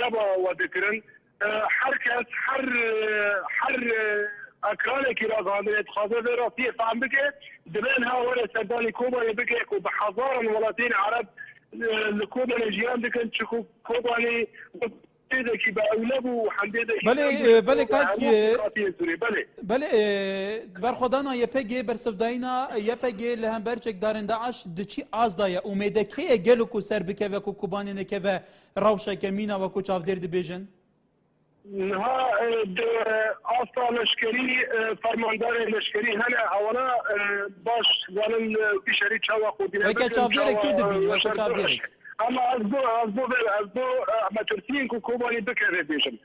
نبا ودكرن حركة حر أكرانك راغان خاصة راسية فهم بك دبنها ولا سداني كوبا بك وبحضارا ولاتين عرب الكوبا الجيان دكن تشكو كوباني تيدك باولبو وحمديدك بله كاك بله برخدانا يپگي برسفداينا يپگي لهم برچك دارن داعش دچي ازدايا اميدكي گلو سر بك و كوباني نكه روشه كمينا و كو چافدر دبيجن نها آسا لشکری فرماندار لشکری هنه اولا باش زنن بیشاری چاوا خودی وکه چافدرک تو دبینی وکه چافدرک اما از دو مترسين كوباني بكر بيجن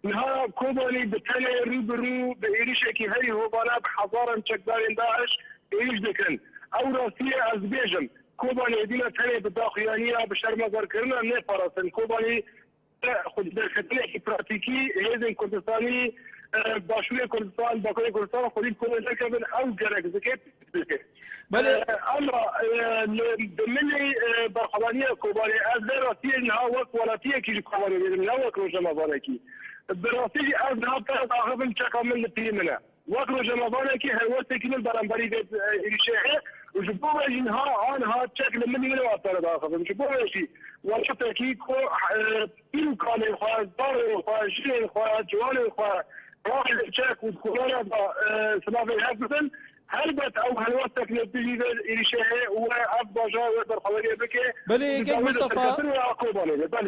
نها كوباني بتني روبرو بإيريش اكي هري هو بانا بحضارا تشكدارين داعش إيريش دكن او راسية از بيجن كوباني دينا تني بداخيانية بشر مزار كرنا نفرسن كوباني خود در خطري براتيكي هيزن كردستاني باشوری کردستان باکوری کردستان خودی کننده کردن او گرگ زکت بله اما دمنی برخوانیه کوبانی از راستی نها وقت ولاتیه کی کوبانی بدم نه وقت رمضان کی براستی از نها تا داخل چکامل پیمنه وقت رمضان کی هر وقت کی من برانبری ده ریشه وجبوه جنها آنها شكل من واتر داخل وجبوه شيء وشفت كي كو إمكان الخواص دار الخواص شيء الخواص جوال الخواص راح الشاك والكورونا سبب هذا هلبت او هلوتك نتيجي الاشاعه وابجا ودر خواري بك بلي كيك مصطفى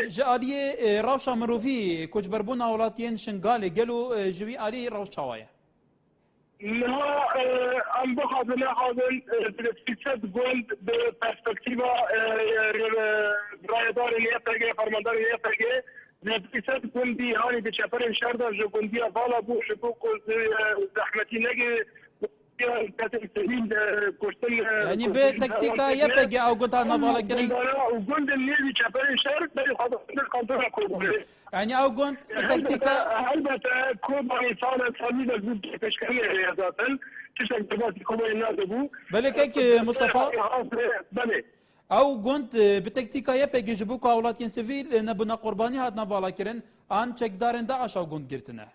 جاليه روشا مروفي كوج بربونا ولاتين شنغالي قالوا جوي علي روش شوايه لا ام بخاطر لا حاضر بتفسد جولد ببرسبكتيفا رايدار اللي يتجي فرماندار اللي يتجي بتفسد جولد دي هاني بتشافر شردا جو جولدي فالا بو شكو زحمتي نجي يعني بتكتيكا يبقى او قلت انا بالك وقلت اللي شافر شرط يعني او قلت تكتيكا البته كوباني صار صميد جود تشكيله رياضه تشكل تبات كوباني نادبو بله كيك مصطفى بله او قلت بتكتيكا يبقى جبوك اولاتين سيفيل نبنا قرباني هات نبالا كرن ان تشك دارن داعش او قلت قرتنا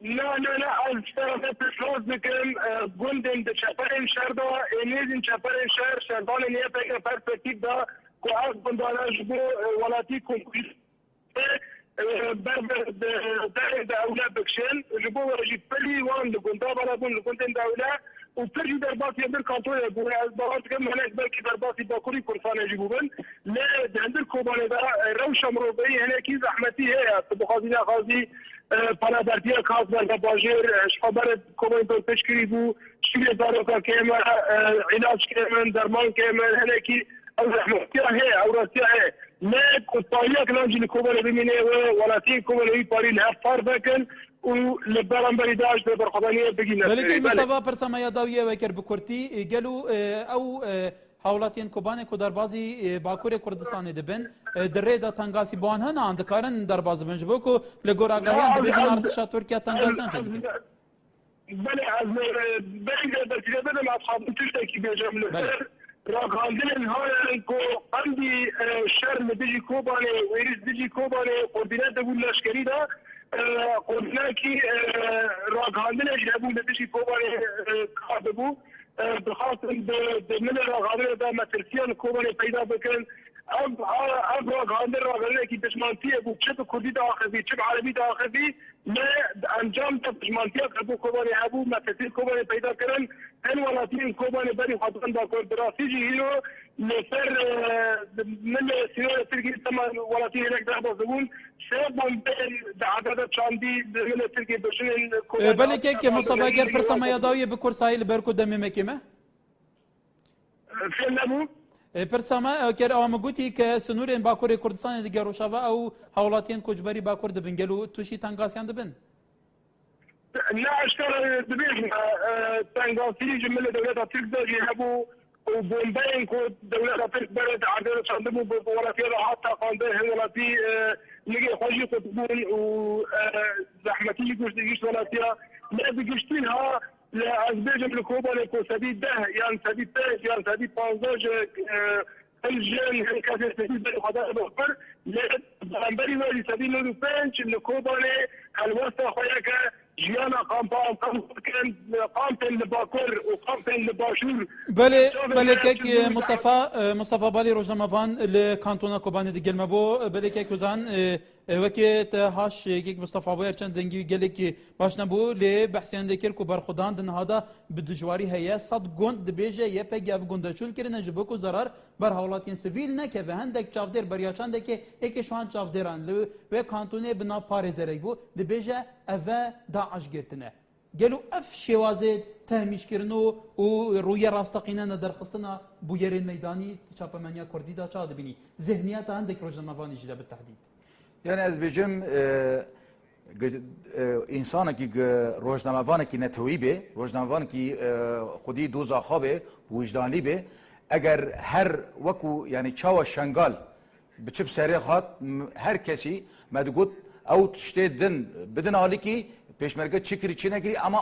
لا الشرطة تشوز بكم جندن تشافرين شردا إنيزن شافرين شردان إنيه بيجا برسبكتيف دا كواس بندانا جبو ولاتي كونكريت بربر دولة بكشن جبو ورجي بلي وان لجندا بلا بون لجندن دولة وبترجي دربات يبر كانتو يقول دربات كم هناك بلكي دربات باكوري كرفان يجيبون لا عند كوباني دا روشة مروبي هناك زحمتي هي بخازي خازي پناهگاهی خاص در باجر شخبر کمون تشکیلی بو شیل دارو که ما علاج که درمان که ما هنکی او رحمتیه او راسیه ما قطعیه که نجی کمون ببینه ولاتی کمون پاری لحفار بکن و لبران بریداش به برخوانیه بگینه. ولی که مصطفی پرسما یادویه وکر بکرتی گلو او حولاتين كوباني كو دربازي باكوري كردستان دبن دريدا تنغاسي بوان هنا عند كارن درباز بنجبوكو لغوراغايان دبن ارتشا تركيا تنغاسان جدك بلي از بلي درتي مع اصحاب تشتكي بجمله راغاندين هاي كو عندي شر مدجي كوباني ويريز دجي كوباني كوردينات دبول لشكري دا قلنا كي راغاندين جابو مدجي كوباني كادبو بخاطر من الرغبه ده مترسيان كوباني پیدا بکن اب راغاندر راغاندر کی دشمنتیه بو چه کردی داخلی چه عربی داخلی ما انجام دشمنتیه ابو كوباني ابو مترسيان كوباني پیدا کردن ان ولاتین كوباني بری خاطر دا دراسي هيرو نفر من سيره تركي تمام ولاتين هناك ده زبون سبب بين عدد شاندي من تركي بشين بله كيك مصطفى اگر پرسما یادویه بکر سایل برکو دمی مکمه فين نبو پرسما كر امگوتی که سنورین باکور کردستان دیگر روشاوا او حولاتین کوجبری باکور دبنگلو توشی تنگاسیان دبن لا اشترى دبيجنا تنغاسي جمله دولة ترك داجي هبو وبومبين كو دولة ترك بلد عدد شاندمو بولاتي حتى قاندين ولاتي نجي خوجي قطبون وزحمتي يقوش ديجيش ولاتيا لا بيجيشتينها لأزبيجم لكوبا لكو سديد ده يعني سديد تاش يعني سديد بانزاج الجن هالكاسة تجيب بالخدار بخبر لبرانبري والي سبيل لو بنش لكوباني الوسط خوياك جيانا قامبان كان قامتين لباكور وقامتين لباشور بله كيك مصطفى بالي روجنامافان لكانتونا كوباني دي مبو بله كيك وزان وكيت هاش كيك مصطفى بوير چند دنگي گلك باش نبو لبحثيان دكر كو برخدان دن هذا بدجواري هي صد گوند دبيجه يپگ اف گوندچول کرن جبو ضرر بر حالاتين سيفيل نه که هندك چافدر برياچان دك اك شوان چافدران و كانتوني بنا پاريزري بو دبيجه اف داعش گرتنه قالوا اف شوازد تهميش كرنو ورويا راستقينا درخصنا بوير الميداني تشابمانيا كردي دا چاد بيني ذهنيات عندك روجنامافان جدا بالتحديد يعني از بيجم انسان کی روزنامه‌وان کی نتوی به روزنامه‌وان کی خودی دوزا خوابه وجدانی به اگر هر وکو یعنی چاو شنگال بچپ سری خاط هر کسی مدگوت او تشتی دن بدن حالی کی پیشمرگه چکری چی نگیری اما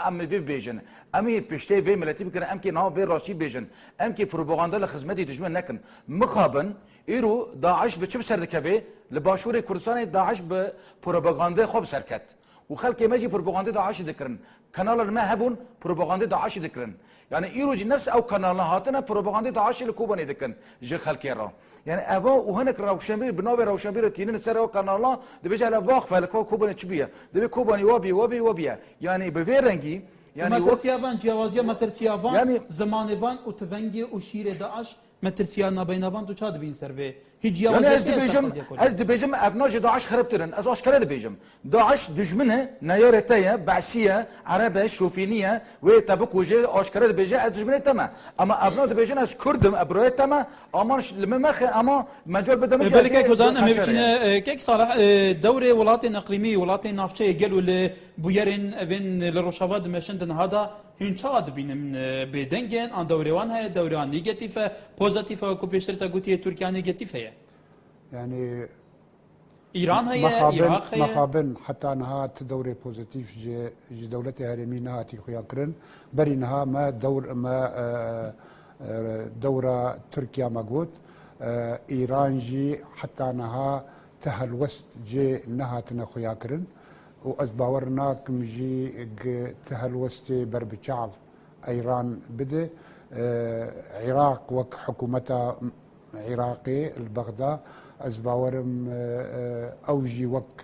ام وی بیجن امی پشتی وی ملتی بکنه ام کی نه وی راشی بیجن ام کی پروپاگاندا لخدمتی دشمن نکن مخابن ایرو داعش بچپ سردکوی لباشور کردستان داعش به پروپاگاندا خوب سرکت و خلک ماجی پروپاگاندا داعش دکرن کانال ما هبون پروپاگاندا داعش دکرن يعني يروج نفس او كانال هاتنا بروباغندا داعش لكوباني دكن جي خلك يرا يعني افا وهناك روشنبير بنوبي روشنبير تينن سر كانال دبي على واقفه لكوباني تشبيه دبي كوباني وبي يعني بفيرنجي يعني مترسيافان جوازيا مترسيافان يعني زمانيفان وتفنجي وشير داعش مترسيانا بينافان تو تشاد بين سيرفي يعني از دبيجم افناج داعش خربترن از اشكال دبيجم داعش دجمنه نيارتيه بعسيه عربه شوفينيه وتبك وجه اشكال دبيجه دجمنه تما اما افناج دبيجن از كردم ابروه تما اما لما اما مجال بدا مش بالك كوزان امبينا كيك صالح دوري ولاتين اقليمي ولاتين نافشه قالوا لبويرين افين لروشافاد مشندن هذا هنشاد بينم بدنجن ان دوريوان هي دوريوان نيجاتيفه بوزيتيفه وكوبيشرتا غوتي تركيا نيجاتيفه يعني ايران هي العراق هي مخابن حتى انها دوري بوزيتيف جي دولتها هرمينها تي خويا كرن برينها ما دور ما دوره تركيا ماغوت ايران جي حتى انها تهل وست جي انها تنخويا كرن واز باورناك مجي تهل وستي بربشعب ايران بده عراق وك حكومتها عراقي البغداد از باورم اوجي وك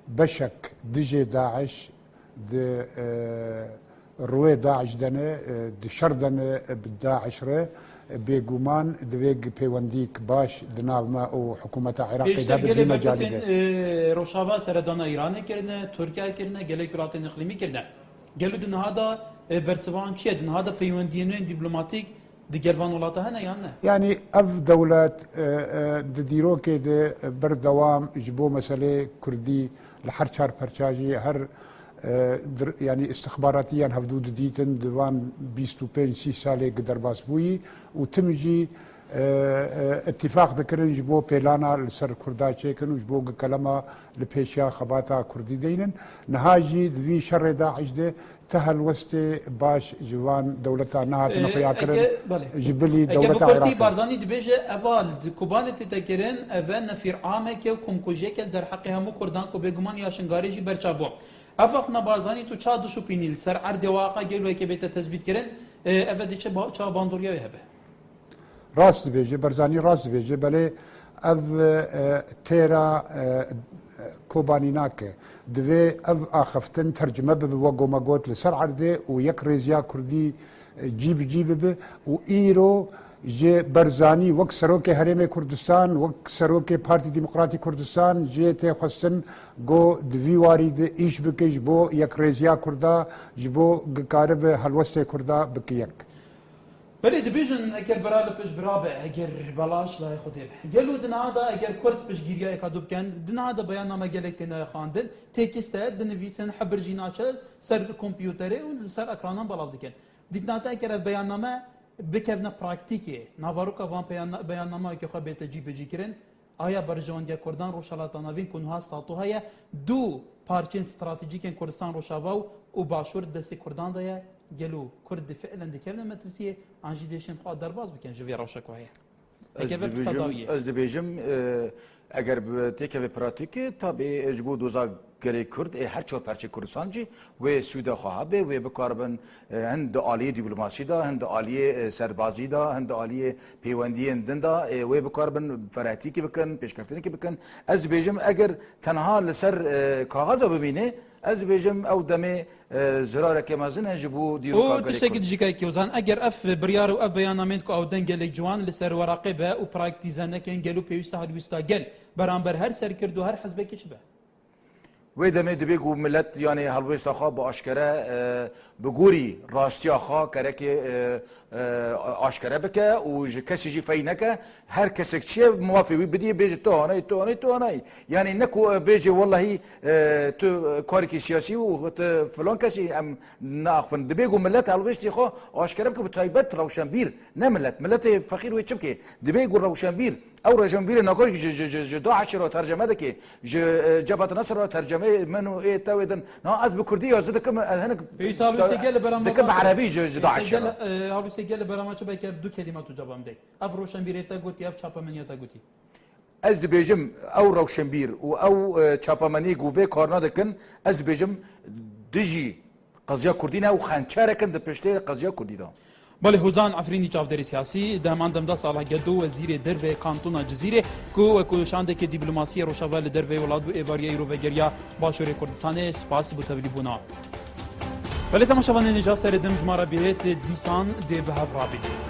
بشك دجي داعش د روي داعش دنا د شردن بداعش ره بيجومان دويج بيونديك باش دناما او حكومه عراقي ده في مجال روشافا سردانا ايران كرنا تركيا كرنا جلك ولاتين اقليمي كرنا قالوا دن هذا برسوان تشي دن هذا بيوندينوين دبلوماتيك دي جلفان ولاته هنا يعني اف دولات ديرو كده بردوام جبو مساله كردي لحرشار برشاجي هر يعني استخباراتيا هفدود ديتن دوان 25 6 ساله قدر باسبوي وتمجي اتفاق ذكرن جبو بيلانا لسر كردا تشيكن وجبو كلمه لبيشا خباتا كردي دينن نهاجي ذي شر داعش ده تهل وستي باش جوان دولتها نها تنخيا كرن جبلي دولتها عراق بارزاني دبيجه افال كوبانه تتكرن افن فير عامك كومكوجيك در حقها مو كردان كو بيغمان يا شنغاريجي برچابو افقنا بارزاني تو چادو شو بينيل سر عرض واقع قالوا كي بيت تثبيت كرن افدي چا باندوريا هبه راست بيجي برزاني راست بيجي بلي اف تيرا كوبانيناك دوي اف اخفتن ترجمه بوغو ماغوت لسر عرضه ويك ريزيا كردي جيب وايرو جي برزاني وك سروكي هرمي كردستان وك سروكي بارتي ديمقراطي كردستان جي تي خصن جو دوي وارد ايش بكيش بو يك ريزيا كردا جبو قارب هلوستي كردا بكيك بلي ديفيجن اگر برال بش برابع اگر بلاش لا ياخذ قالوا دن هذا اگر كرد بش جيريا يكادو كان دن هذا بياننامه قالك تنا خاندن تكسته دن فيسن حبر جيناچل سر الكمبيوتر وسر اكرانان بلاو دكن ديتناتا اگر بياننامه بكرنا براكتيكي نافاروكا فان بياننامه كي خو بيت جي بيجي كرن آیا برجواندیا کردان روشالاتاناوین کنها ستاتو هيا دو پارچين استراتيجيكين كردستان روشاوا و باشور دسي كردان دايا گلو کرد فعلا دکلم مترسیه آنجی دیشن خواهد درباز بکن جوی روشک وایه از دبیجم اگر تیکه پراتیکه تابع اجبو دوزا گلی کرد هر چه پرچه کردستان جی و سودا خواهبه و بکاربن هند عالیه دیپلماسی دا هند عالیه سربازی دا هند عالیه پیوندی اندن دا و بکاربن فراتیکی که بکن پیشکفتنی که بکن از بیجم اگر تنها لسر کاغذ ببینه از بیجم او دمه زرار که مازن جبو دیرو او تشتكي جيكاي كيوزان اگر اف بريار و اف بيانامنت کو او دنگل جوان لسر وراقبه و براكتيزانه كان گلو بيوستا هل ويستا گل برانبر هر سر كردو هر حزب كيشبه و دمه دبیگو ملت یعنی هلویست آخا با آشکره بگوری راستی آخا کرده که آشکره بکه و کسی جی فی نکه هر کسی چیه موافقی بدی بیجه تو هنای یعنی نکو بیجه والله تو کاری که سیاسی و فلان کسی هم ناخفن دبیگو ملت هلویستی خو آشکره بکه بتایبت روشنبیر نه ملت فقیر و چم که دبیگو روشنبیر او روشنبیر نکوی داعش را ترجمه ده که جبهت نصر را ترجمه منو ای تاویدن نه از بکردی یا زده کم هنگ دکم عربی داعش هلو سجل برامج چه باید دو کلمات تو جواب ده اف روشنبیر تا گویی اف چاپمنی تا گویی از بیجم او روشنبیر و او چاپمنی گویی کارنا دکن از بیجم دجی قضیه کردی نه و خنچره کن دپشته قضیه کردی دا بله حوزان عفرینی چاودری سیاسی دهمان دمدا صالح گدو وزیر درو کانتونا جزیره کو شانده که دیپلماسی روشاول درو ولاد و ایواریای رو وگریا باشور کردستان سپاس بو تبلیبونا بله تماشاوان نجاست سر دمجمارا بیرت دیسان دی به هفرابی